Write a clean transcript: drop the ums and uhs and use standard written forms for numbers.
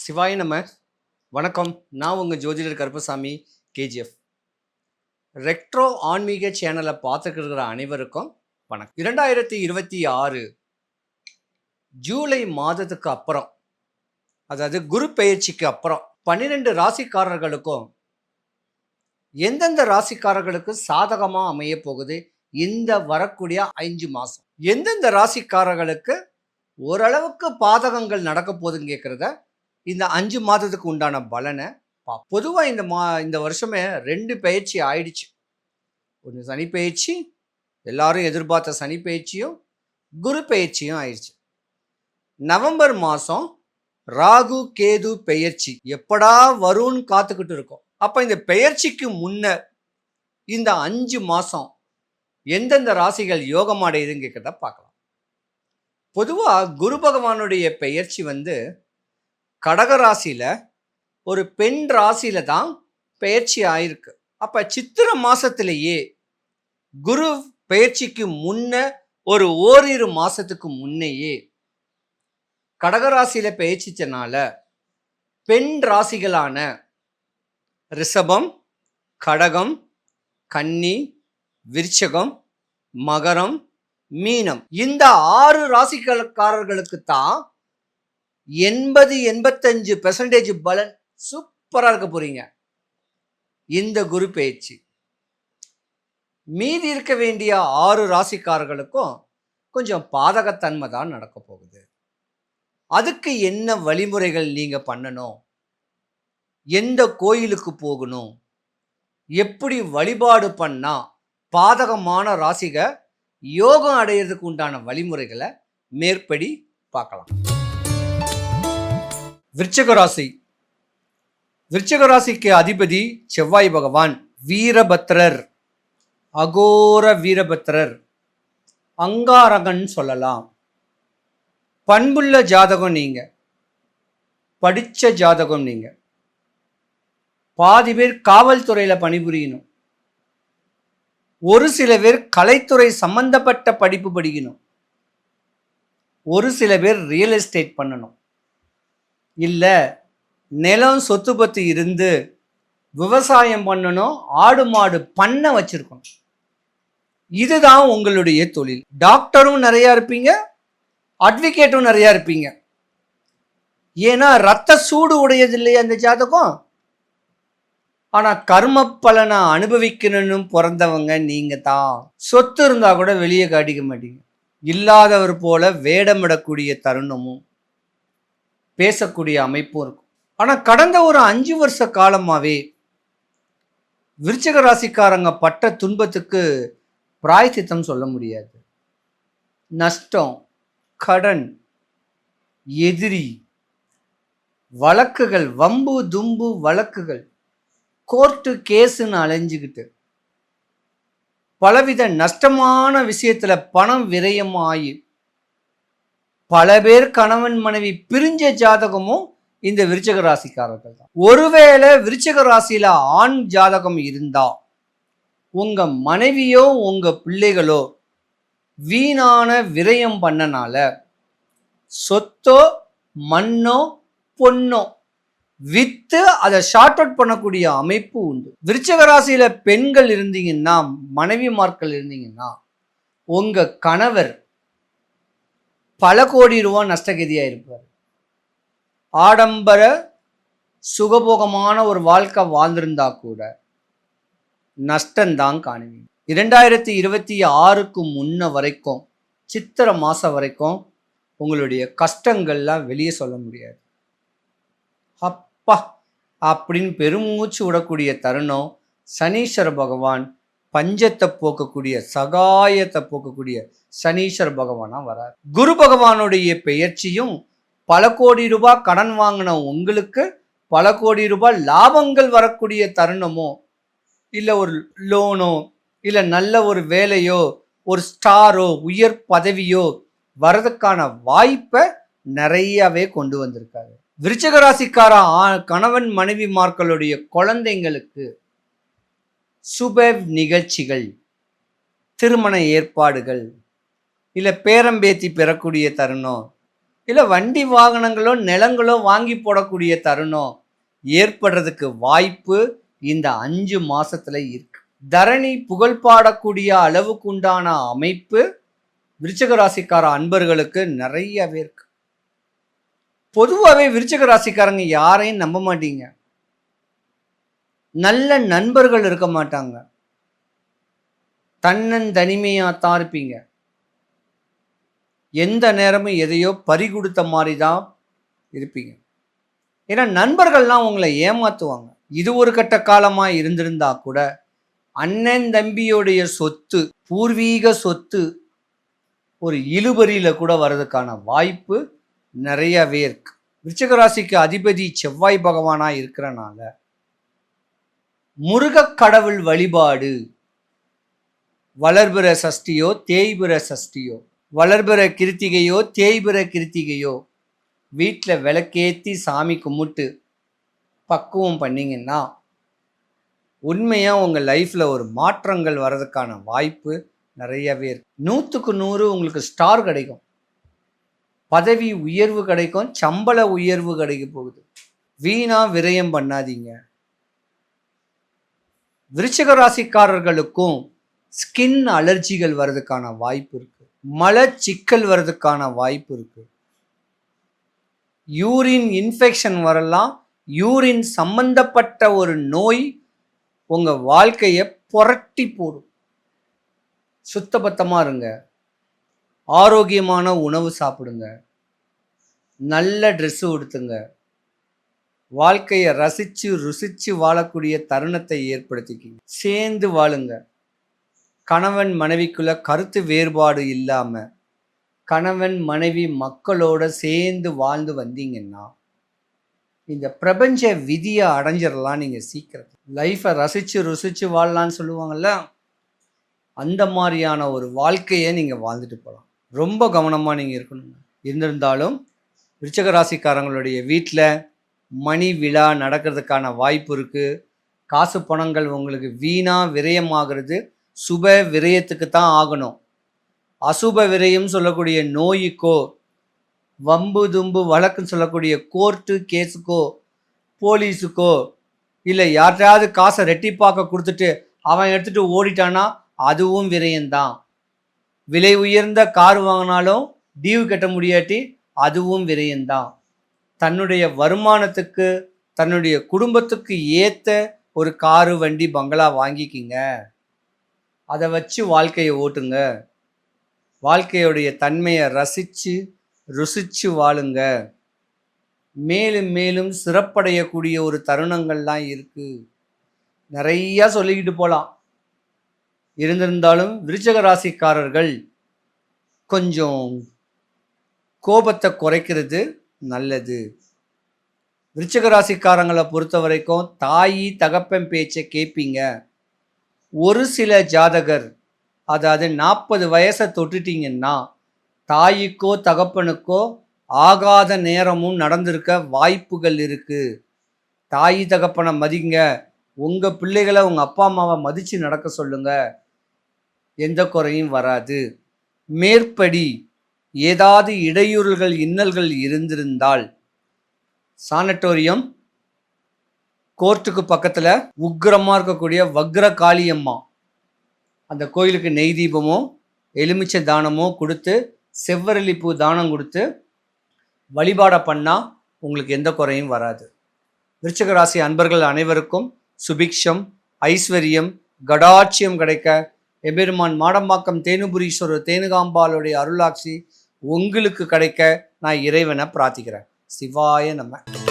சிவாய நம. வணக்கம். நான் உங்கள் ஜோதிடர் கருப்பசாமி, கேஜிஎஃப். ரெட்ரோ ஆன்மீக சேனலை பார்த்துக்கிற அனைவருக்கும் வணக்கம். 2026 ஜூலை மாதத்துக்கு அப்புறம், அதாவது குரு பெயர்ச்சிக்கு அப்புறம் 12 ராசிக்காரர்களுக்கும் எந்தெந்த ராசிக்காரர்களுக்கு சாதகமாக அமைய போகுது இந்த வரக்கூடிய 5 மாதம், எந்தெந்த ராசிக்காரர்களுக்கு ஓரளவுக்கு பாதகங்கள் நடக்க போகுதுன்னு கேட்குறத இந்த 5 மாதத்துக்கு உண்டான பலனை பொதுவாக இந்த வருஷமே 2 பயிற்சி ஆயிடுச்சு. ஒன்று சனி பயிற்சி, எல்லாரும் எதிர்பார்த்த சனி பயிற்சியும் குரு பயிற்சியும் ஆயிடுச்சு. நவம்பர் மாதம் ராகு கேது பெயர்ச்சி எப்படா வரும்னு காத்துக்கிட்டு இருக்கோம். அப்போ இந்த பெயர்ச்சிக்கு முன்னர் இந்த 5 மாதம் எந்தெந்த ராசிகள் யோகம் அடையுதுன்னு கேட்கறத பார்க்கலாம். பொதுவாக குரு பகவானுடைய பெயர்ச்சி கடகராசியில் ஒரு பெண் ராசியில தான் பெயர்ச்சி ஆயிருக்கு. அப்ப சித்திர மாசத்திலேயே குரு பெயர்ச்சிக்கு முன்ன ஒரு ஓரிரு மாசத்துக்கு முன்னையே கடகராசியில பெயர்ச்சிச்சனால பெண் ராசிகளான ரிஷபம், கடகம், கன்னி, விருச்சகம், மகரம், மீனம் இந்த 6 ராசிக்காரர்களுக்கு தான் 80-85% பலன் சூப்பரா இருக்க போறீங்க இந்த குரு பெயர்ச்சி. மீதி இருக்க வேண்டிய 6 ராசிக்காரர்களுக்கும் கொஞ்சம் பாதகத்தன்மை தான் நடக்க போகுது. அதுக்கு என்ன வழிமுறைகள் நீங்க பண்ணணும், எந்த கோயிலுக்கு போகணும், எப்படி வழிபாடு பண்ணா பாதகமான ராசிக யோகம் அடையிறதுக்கு உண்டான வழிமுறைகளை மேற்படி பார்க்கலாம். விருச்சிக ராசி. விருச்சிக ராசிக்கு அதிபதி செவ்வாய் பகவான். வீரபத்ரர், அகோர வீரபத்ரர், அங்காரகன் சொல்லலாம். பண்புள்ள ஜாதகம் நீங்க, படிச்ச ஜாதகம் நீங்க. பாதி பேர் காவல்துறையில பணிபுரியணும், ஒரு சில பேர் கலைத்துறை சம்பந்தப்பட்ட படிப்பு படிக்கணும், ஒரு சில பேர் ரியல் எஸ்டேட் பண்ணணும், இல்லை நிலம் சொத்து பத்து இருந்து விவசாயம் பண்ணணும், ஆடு மாடு பண்ண வச்சிருக்கணும். இதுதான் உங்களுடைய தொழில். டாக்டரும் நிறைய இருப்பீங்க, அட்வொகேட்டும் நிறைய இருப்பீங்க. ஏன்னா ரத்த சூடு உடையது இல்லையா அந்த ஜாதகம். ஆனா கர்ம பலனை அனுபவிக்கணும்னு பிறந்தவங்க நீங்க தான். சொத்து இருந்தா கூட வெளியே காட்டிக்க மாட்டீங்க. இல்லாதவர் போல வேடமிடக்கூடிய தருணமும் பேசக்கூடிய அமைப்பும் இருக்கும். ஆனா கடந்த ஒரு 5 வருஷ காலமாவே விருச்சிக ராசிக்காரங்க பட்ட துன்பத்துக்கு பிராயச்சித்தம் சொல்ல முடியாது. நஷ்டம், கடன், எதிரி, வழக்குகள், வம்பு தும்பு வழக்குகள், கோர்ட்டு கேஸுன்னு அலைஞ்சுக்கிட்டு பலவித நஷ்டமான விஷயத்துல பணம் விரயமாயி பல பேர் கணவன் மனைவி பிரிஞ்ச ஜாதகமும் இந்த விருச்சிக ராசிக்காரர்கள் தான். ஒருவேளை விருச்சிக ராசியில ஆண் ஜாதகம் இருந்தா உங்க மனைவியோ உங்க பிள்ளைகளோ வீணான விரயம் பண்ணனால சொத்தோ மண்ணோ பொண்ணோ வித்து அதை ஷார்ட் அவுட் பண்ணக்கூடிய அமைப்பு உண்டு. விருச்சிக ராசியில பெண்கள் இருந்தீங்கன்னா, மனைவிமார்கள் இருந்தீங்கன்னா, உங்க கணவர் பல கோடி ரூபாய் நஷ்டகதியா இருப்பார். ஆடம்பர சுகபோகமான ஒரு வாழ்க்கை வாழ்ந்திருந்தா கூட நஷ்டம்தான் காணுவீங்க. 2026க்கு முன்ன வரைக்கும், சித்திர மாசம் வரைக்கும் உங்களுடைய கஷ்டங்கள்லாம் வெளியே சொல்ல முடியாது. அப்பா அப்படின்னு பெருமூச்சு விடக்கூடிய தருணம் சனீஸ்வர பகவான் பஞ்சத்தை போக்கக்கூடிய, சகாயத்தை போக்கக்கூடிய சனீஸ்வர பகவானா வரார். குரு பகவானுடைய பெயர்ச்சியும் பல கோடி ரூபாய் கடன் வாங்கின உங்களுக்கு பல கோடி ரூபாய் லாபங்கள் வரக்கூடிய தருணமோ, இல்லை ஒரு லோனோ, இல்லை நல்ல ஒரு வேலையோ, ஒரு ஸ்டாரோ, உயர் பதவியோ வரதுக்கான வாய்ப்பை நிறையவே கொண்டு வந்திருக்காரு. விருச்சிக ராசிக்கார கணவன் மனைவிமார்களுடைய குழந்தைங்களுக்கு சுப நிகழ்ச்சிகள், திருமண ஏற்பாடுகள், இல்லை பேரம்பேத்தி பெறக்கூடிய தருணம், இல்லை வண்டி வாகனங்களோ நிலங்களோ வாங்கி போடக்கூடிய தருணம் ஏற்படுறதுக்கு வாய்ப்பு இந்த 5 மாசத்துல இருக்கு. தரணி புகழ் பாடக்கூடிய அளவுக்கு உண்டான அமைப்பு விருச்சிக ராசிக்கார அன்பர்களுக்கு நிறையவே இருக்கு. பொதுவாகவே விருச்சிக ராசிக்காரங்க யாரையும் நம்ப மாட்டீங்க. நல்ல நண்பர்கள் இருக்க மாட்டாங்க. தன்னந்தனிமையாத்தான் இருப்பீங்க. எந்த நேரமும் எதையோ பறி கொடுத்த மாதிரி தான் இருப்பீங்க. ஏன்னா நண்பர்கள்லாம் உங்களை ஏமாத்துவாங்க. இது ஒரு கட்ட காலமா இருந்திருந்தா கூட அண்ணன் தம்பியோடைய சொத்து, பூர்வீக சொத்து ஒரு இழுபறியில கூட வர்றதுக்கான வாய்ப்பு நிறையவே இருக்கு. விருச்சிக ராசிக்கு அதிபதி செவ்வாய் பகவானா இருக்கிறனால முருகக் கடவுள் வழிபாடு, வளர்பிற சஷ்டியோ தேய்பிற சஷ்டியோ, வளர்பிற கிருத்திகையோ தேய்பிற கிருத்திகையோ வீட்டில் விளக்கேற்றி சாமி கும்பிட்டு பக்குவம் பண்ணிங்கன்னா உண்மையாக உங்கள் லைஃப்பில் ஒரு மாற்றங்கள் வர்றதுக்கான வாய்ப்பு நிறையவே இருக்கு. 100க்கு 100 உங்களுக்கு ஸ்டார் கிடைக்கும், பதவி உயர்வு கிடைக்கும், சம்பள உயர்வு கிடைக்க போகுது. வீணா விரயம் பண்ணாதீங்க. விருச்சிக ராசிக்காரர்களுக்கும் ஸ்கின் அலர்ஜிகள் வர்றதுக்கான வாய்ப்பு இருக்கு, மலச்சிக்கல் வர்றதுக்கான வாய்ப்பு இருக்கு, யூரின் இன்ஃபெக்ஷன் வரலாம். யூரின் சம்பந்தப்பட்ட ஒரு நோய் உங்க வாழ்க்கையை புரட்டி போடும். சுத்தபத்தமா இருங்க, ஆரோக்கியமான உணவு சாப்பிடுங்க, நல்ல ட்ரெஸ் உடுத்துங்க, வாழ்க்கையை ரசிச்சு ருசிச்சு வாழக்கூடிய தருணத்தை ஏற்படுத்திக்கிங்க. சேர்ந்து வாழுங்க. கணவன் மனைவிக்குள்ள கருத்து வேறுபாடு இல்லாம கணவன் மனைவி மக்களோட சேர்ந்து வாழ்ந்து வந்தீங்கன்னா இந்த பிரபஞ்ச விதியை அடைஞ்சிடலாம். நீங்கள் சீக்கிரம் லைஃப்பை ரசித்து ருசித்து வாழலான்னு சொல்லுவாங்கள்ல, அந்த மாதிரியான ஒரு வாழ்க்கையை நீங்கள் வாழ்ந்துட்டு போகலாம். ரொம்ப கவனமாக நீங்கள் இருக்கணுங்க. இருந்திருந்தாலும் விருச்சிக ராசிக்காரங்களுடைய வீட்டில் மணி விழா நடக்கிறதுக்கான வாய்ப்பு இருக்குது. காசு பணங்கள் உங்களுக்கு வீணாக விரயமாகிறது சுப விரயத்துக்கு தான் ஆகணும். அசுப விரயம் சொல்லக்கூடிய நோய்க்கோ, வம்பு தும்பு வழக்குன்னு சொல்லக்கூடிய கோர்ட்டு கேஸுக்கோ, போலீஸுக்கோ, இல்லை யார்கிட்டையாவது காசை ரெட்டிப்பாக்க கொடுத்துட்டு அவன் எடுத்துகிட்டு ஓடிட்டானா அதுவும் விரயம்தான். விலை உயர்ந்த கார் வாங்கினாலும் டியூ கட்ட முடியாட்டி அதுவும் விரயம்தான். தன்னுடைய வருமானத்துக்கு தன்னுடைய குடும்பத்துக்கு ஏற்ற ஒரு காரு வண்டி பங்களா வாங்கிக்கிங்க. அதை வச்சு வாழ்க்கையை ஓட்டுங்க. வாழ்க்கையுடைய தன்மையை ரசித்து ருசித்து வாழுங்க. மேலும் மேலும் சிறப்படையக்கூடிய ஒரு தருணங்கள்லாம் இருக்குது. நிறையா சொல்லிக்கிட்டு போகலாம். இருந்திருந்தாலும் விருச்சிக ராசிக்காரர்கள் கொஞ்சம் கோபத்தை குறைக்கிறது நல்லது. விருச்சிக ராசிக்காரங்களை பொறுத்த வரைக்கும் தாயி தகப்பன் பேச்சை கேட்பீங்க. ஒரு சில ஜாதகர், அதாவது 40 வயசை தொட்டுட்டீங்கன்னா தாய்க்கோ தகப்பனுக்கோ ஆகாத நேரமும் நடந்திருக்க வாய்ப்புகள் இருக்குது. தாய் தகப்பனை மதிங்க. உங்கள் பிள்ளைகளை உங்கள் அப்பா அம்மாவை மதித்து நடக்க சொல்லுங்க, எந்த குறையும் வராது. மேற்படி ஏதாவது இடையூறுகள் இன்னல்கள் இருந்திருந்தால் சானட்டோரியம் கோர்ட்டுக்கு பக்கத்தில் உக்கிரமாக இருக்கக்கூடிய வக்ர காளியம்மா அந்த கோயிலுக்கு நெய் தீபமோ எலுமிச்சை தானமோ கொடுத்து, செவ்வரளி பூ தானம் கொடுத்து வழிபாட பண்ணால் உங்களுக்கு எந்த குறையும் வராது. விருச்சிக ராசி அன்பர்கள் அனைவருக்கும் சுபிக்ஷம், ஐஸ்வர்யம், கடாட்சியம் கிடைக்க எபெருமான் மாடம்பாக்கம் தேனுபுரீஸ்வரர் தேனுகாம்பாளுடைய அருளாட்சி உங்களுக்கு கிடைக்க நான் இறைவனை பிரார்த்திக்கிறேன். சிவாய நம.